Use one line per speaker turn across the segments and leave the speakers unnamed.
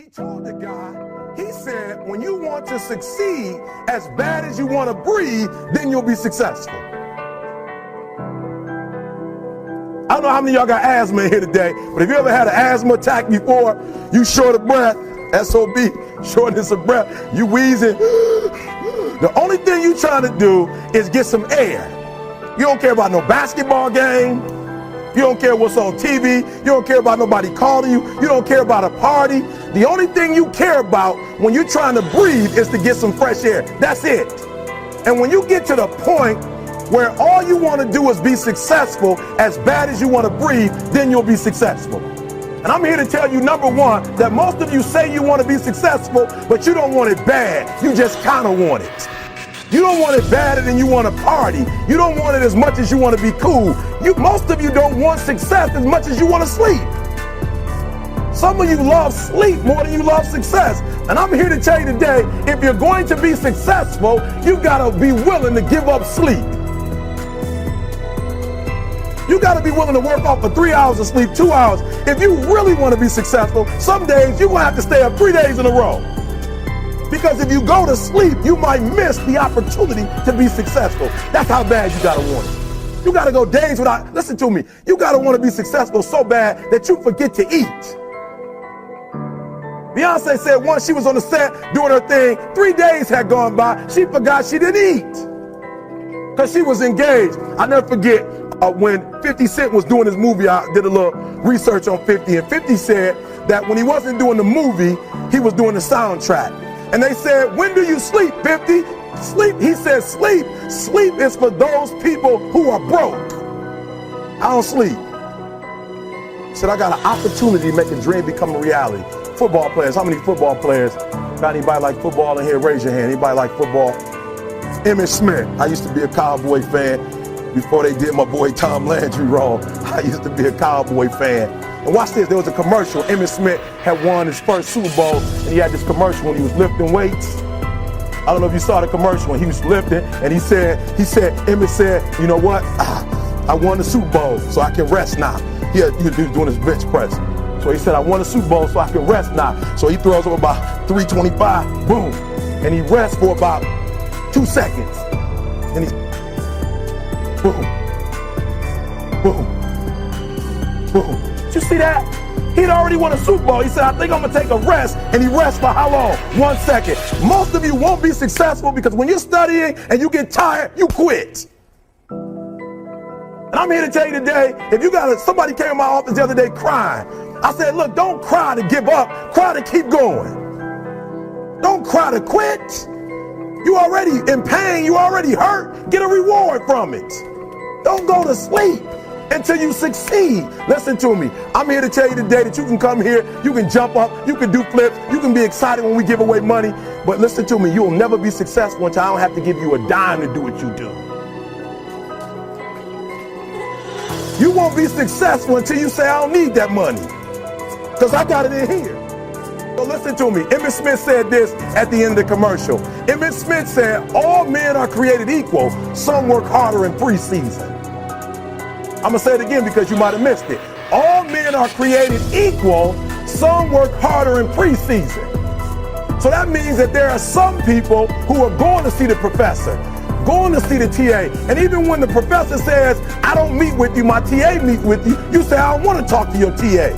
He told the guy, he said, when you want to succeed as bad as you want to breathe, then you'll be successful. I don't know how many of y'all got asthma in here today, but if you ever had an asthma attack before, you short of breath, SOB, shortness of breath, you wheezing. The only thing you trying to do is get some air. You don't care about no basketball game. You don't care what's on TV. You don't care about nobody calling you. You don't care about a party. The only thing you care about when you're trying to breathe is to get some fresh air. That's it. And when you get to the point where all you want to do is be successful as bad as you want to breathe, then you'll be successful. And I'm here to tell you, number one, that most of you say you want to be successful, but you don't want it bad. You just kind of want it. You don't want it badder than you want to party. You don't want it as much as you want to be cool. Most of you don't want success as much as you want to sleep. Some of you love sleep more than you love success. And I'm here to tell you today, if you're going to be successful, you've got to be willing to give up sleep. You got to be willing to work off for 3 hours of sleep, 2 hours. If you really want to be successful, some days you're going to have to stay up 3 days in a row. Because if you go to sleep, you might miss the opportunity to be successful. That's how bad you got to want it. You got to go days without, listen to me, you got to want to be successful so bad that you forget to eat. Beyonce said once she was on the set doing her thing, 3 days had gone by, she forgot she didn't eat. Because she was engaged. I never forget when 50 Cent was doing his movie, I did a little research on 50, and 50 said that when he wasn't doing the movie, he was doing the soundtrack. And they said, when do you sleep, 50? Sleep, he said, sleep. Sleep is for those people who are broke. I don't sleep. He said, I got an opportunity to make a dream become a reality. Football players, how many football players? Got anybody like football in here? Raise your hand. Anybody like football? Emmitt Smith. I used to be a Cowboy fan before they did my boy Tom Landry wrong. I used to be a Cowboy fan. And watch this, there was a commercial. Emmitt Smith had won his first Super Bowl, and he had this commercial when he was lifting weights. I don't know if you saw the commercial when he was lifting, and Emmitt said, you know what? I won the Super Bowl, so I can rest now. He was doing his bench press. So he said, I won the Super Bowl, so I can rest now. So he throws up about 325, boom. And he rests for about 2 seconds. And he's boom, boom, boom. Did you see that? He'd already won a Super Bowl. He said, I think I'm going to take a rest. And he rests for how long? 1 second. Most of you won't be successful because when you're studying and you get tired, you quit. And I'm here to tell you today, if you got somebody came in my office the other day crying. I said, look, don't cry to give up. Cry to keep going. Don't cry to quit. You already in pain. You already hurt. Get a reward from it. Don't go to sleep until you succeed. Listen to me. I'm here to tell you today that you can come here, you can jump up, you can do flips, you can be excited when we give away money. But listen to me, you'll never be successful until I don't have to give you a dime to do what you do. You won't be successful until you say, I don't need that money, because I got it in here. So listen to me. Emmitt Smith said this at the end of the commercial. Emmitt Smith said, all men are created equal. Some work harder in preseason. I'm going to say it again because you might have missed it. All men are created equal. Some work harder in preseason. So that means that there are some people who are going to see the professor, going to see the TA. And even when the professor says, I don't meet with you, my TA meets with you, you say, I don't want to talk to your TA.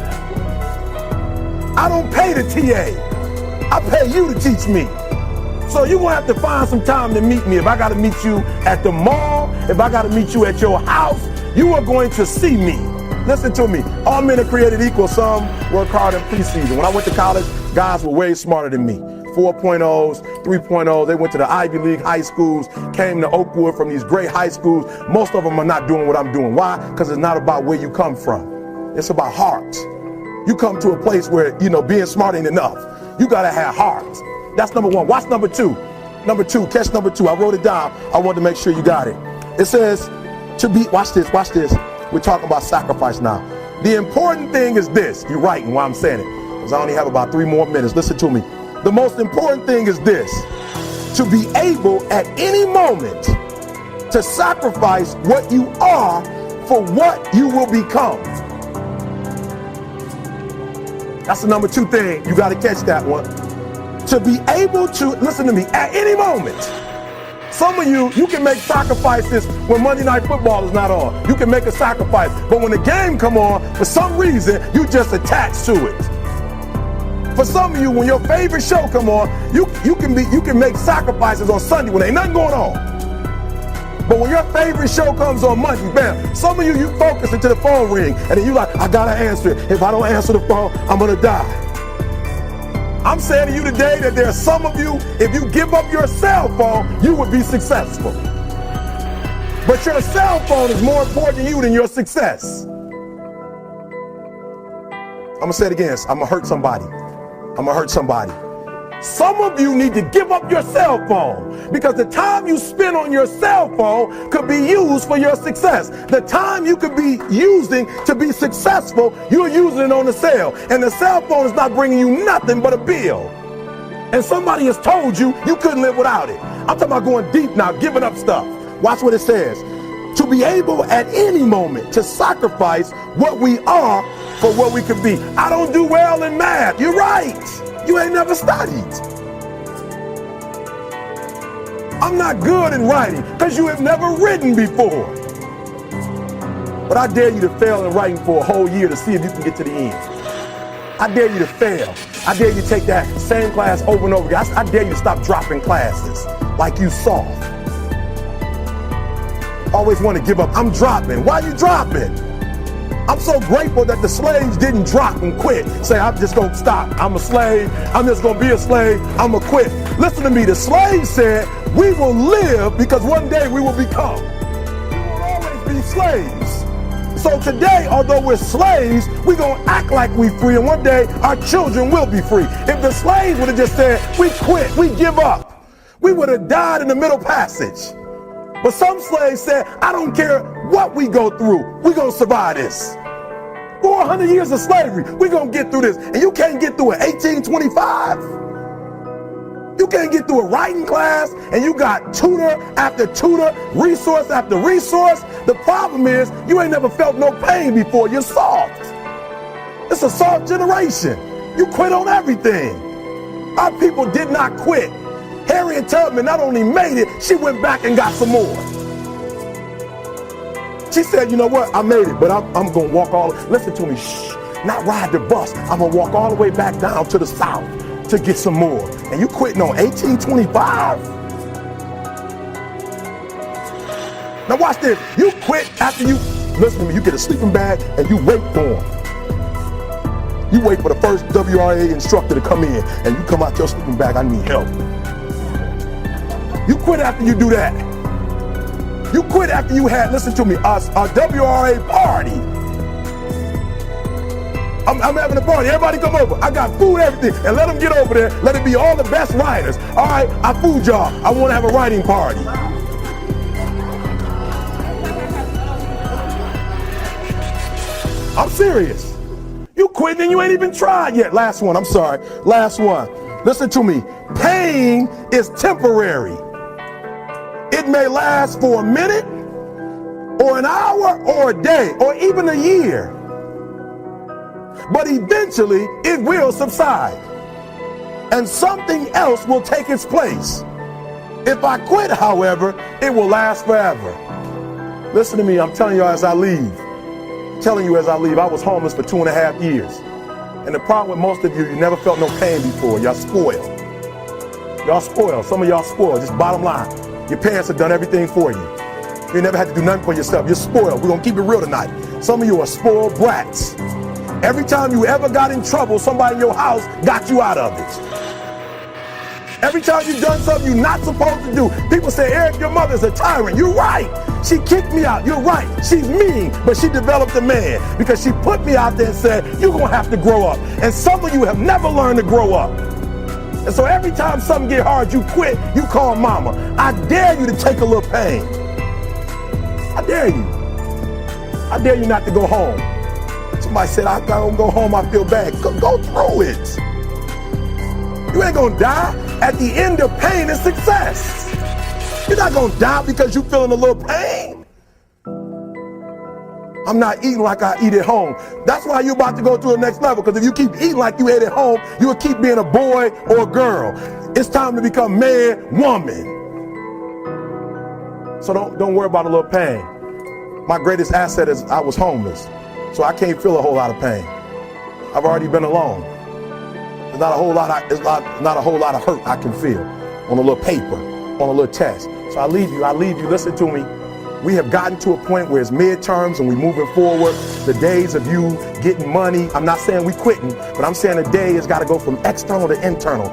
I don't pay the TA. I pay you to teach me. So you're going to have to find some time to meet me. If I got to meet you at the mall, if I got to meet you at your house, you are going to see me. Listen to me. All men are created equal. Some work hard in preseason. When I went to college, guys were way smarter than me. 4.0s, 3.0s. They went to the Ivy League high schools, came to Oakwood from these great high schools. Most of them are not doing what I'm doing. Why? Because it's not about where you come from. It's about heart. You come to a place where, being smart ain't enough. You got to have heart. That's number one. Watch number two. Catch number two. I wrote it down. I wanted to make sure you got it. It says, watch this. We're talking about sacrifice now. The important thing is this. You're writing while I'm saying it, because I only have about 3 more minutes. Listen to me. The most important thing is this: to be able at any moment to sacrifice what you are for what you will become. That's the number 2 thing. You got to catch that one. To be able to, listen to me, at any moment. Some of you can make sacrifices when Monday Night Football is not on. You can make a sacrifice. But when the game come on, for some reason, you just attached to it. For some of you, when your favorite show come on, you can make sacrifices on Sunday when ain't nothing going on. But when your favorite show comes on Monday, bam, some of you focus until the phone ring, and then you like, I gotta answer it. If I don't answer the phone, I'm gonna die. I'm saying to you today that there are some of you, if you give up your cell phone, you would be successful. But your cell phone is more important to you than your success. I'm gonna say it again. I'm gonna hurt somebody. Some of you need to give up your cell phone because the time you spend on your cell phone could be used for your success. The time you could be using to be successful, you're using it on the cell. And the cell phone is not bringing you nothing but a bill. And somebody has told you you couldn't live without it. I'm talking about going deep now, giving up stuff. Watch what it says. To be able at any moment to sacrifice what we are for what we could be. I don't do well in math. You're right. You ain't never studied. I'm not good in writing because you have never written before. But I dare you to fail in writing for a whole year to see if you can get to the end. I dare you to fail. I dare you to take that same class over and over again. I dare you to stop dropping classes like you soft. Always want to give up. I'm dropping. Why are you dropping? I'm so grateful that the slaves didn't drop and quit. Say, I'm just going to stop. I'm a slave. I'm just going to be a slave. I'm going to quit. Listen to me. The slaves said, we will live because one day we will become. We will always be slaves. So today, although we're slaves, we're going to act like we're free. And one day, our children will be free. If the slaves would have just said, we quit, we give up, we would have died in the middle passage. But some slaves said, I don't care what we go through, we're going to survive this. 400 years of slavery, we're going to get through this. And you can't get through it. 1825. You can't get through a writing class, and you got tutor after tutor, resource after resource. The problem is, you ain't never felt no pain before. You're soft. It's a soft generation. You quit on everything. Our people did not quit. Harriet Tubman not only made it, she went back and got some more. She said, you know what, I made it, but I'm going to walk listen to me, not ride the bus. I'm going to walk all the way back down to the South to get some more. And you quitting on 1825? Now watch this. You quit after you, listen to me, you get a sleeping bag and you wait for them. You wait for the first WRA instructor to come in and you come out your sleeping bag, I need help. You quit after you do that. You quit after you had, listen to me, a WRA party. I'm having a party. Everybody come over. I got food, everything. And let them get over there. Let it be all the best writers. All right, I fooled y'all. I want to have a writing party. I'm serious. You quit and you ain't even tried yet. Last one. I'm sorry. Last one. Listen to me. Pain is temporary. It may last for a minute or an hour or a day or even a year. But eventually it will subside and something else will take its place. If I quit, however, it will last forever. Listen to me. I'm telling you as I leave. I was homeless for 2.5 years. And the problem with most of you, you never felt no pain before. Y'all spoiled. Y'all spoiled. Some of y'all spoiled. Just bottom line. Your parents have done everything for you. You never had to do nothing for yourself. You're spoiled. We're going to keep it real tonight. Some of you are spoiled brats. Every time you ever got in trouble, somebody in your house got you out of it. Every time you've done something you're not supposed to do, people say, Eric, your mother's a tyrant. You're right. She kicked me out. You're right. She's mean, but she developed a man because she put me out there and said, you're going to have to grow up. And some of you have never learned to grow up. And so every time something get hard, you quit, you call mama. I dare you to take a little pain. I dare you. I dare you not to go home. Somebody said, I don't go home, I feel bad. Go through it. You ain't gonna die. At the end of pain is success. You're not gonna die because you're feeling a little pain. I'm not eating like I eat at home. That's why you're about to go to the next level, because if you keep eating like you ate at home, you will keep being a boy or a girl. It's time to become man, woman. So don't worry about a little pain. My greatest asset is I was homeless, so I can't feel a whole lot of pain. I've already been alone. There's not a whole lot of hurt I can feel on a little paper, on a little test. So I leave you, listen to me. We have gotten to a point where it's midterms and we're moving forward. The days of you getting money, I'm not saying we quitting, but I'm saying the day has got to go from external to internal.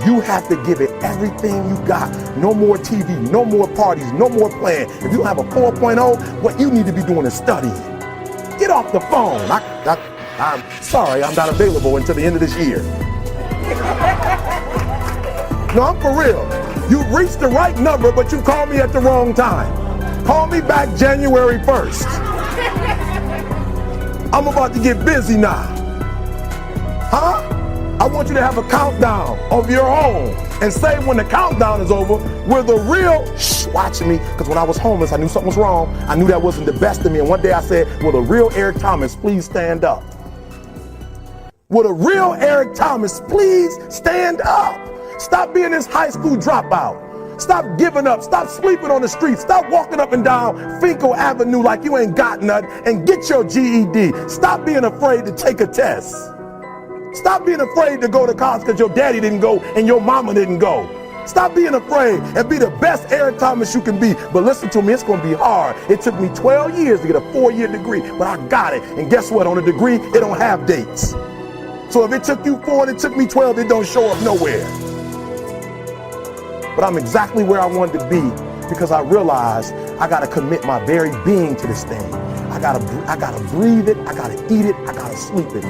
You have to give it everything you got. No more TV, no more parties, no more playing. If you don't have a 4.0, what you need to be doing is studying. Get off the phone. I'm sorry, I'm not available until the end of this year. No, I'm for real. You reached the right number, but you called me at the wrong time. Call me back January 1st. I'm about to get busy now. Huh? I want you to have a countdown of your own and say when the countdown is over, we're the real, watch me, because when I was homeless, I knew something was wrong. I knew that wasn't the best of me. And one day I said, will the real Eric Thomas please stand up? Will the real Eric Thomas please stand up? Stop being this high school dropout. Stop giving up. Stop sleeping on the street. Stop walking up and down Finkel Avenue like you ain't got nothing, and get your GED. Stop being afraid to take a test. Stop being afraid to go to college because your daddy didn't go and your mama didn't go. Stop being afraid and be the best Eric Thomas you can be. But listen to me, it's going to be hard. It took me 12 years to get a 4-year degree, but I got it. And guess what? On a degree, it don't have dates. So if it took you 4 and it took me 12, it don't show up nowhere. But I'm exactly where I wanted to be because I realized I got to commit my very being to this thing. I gotta breathe it, I gotta eat it, I gotta sleep it.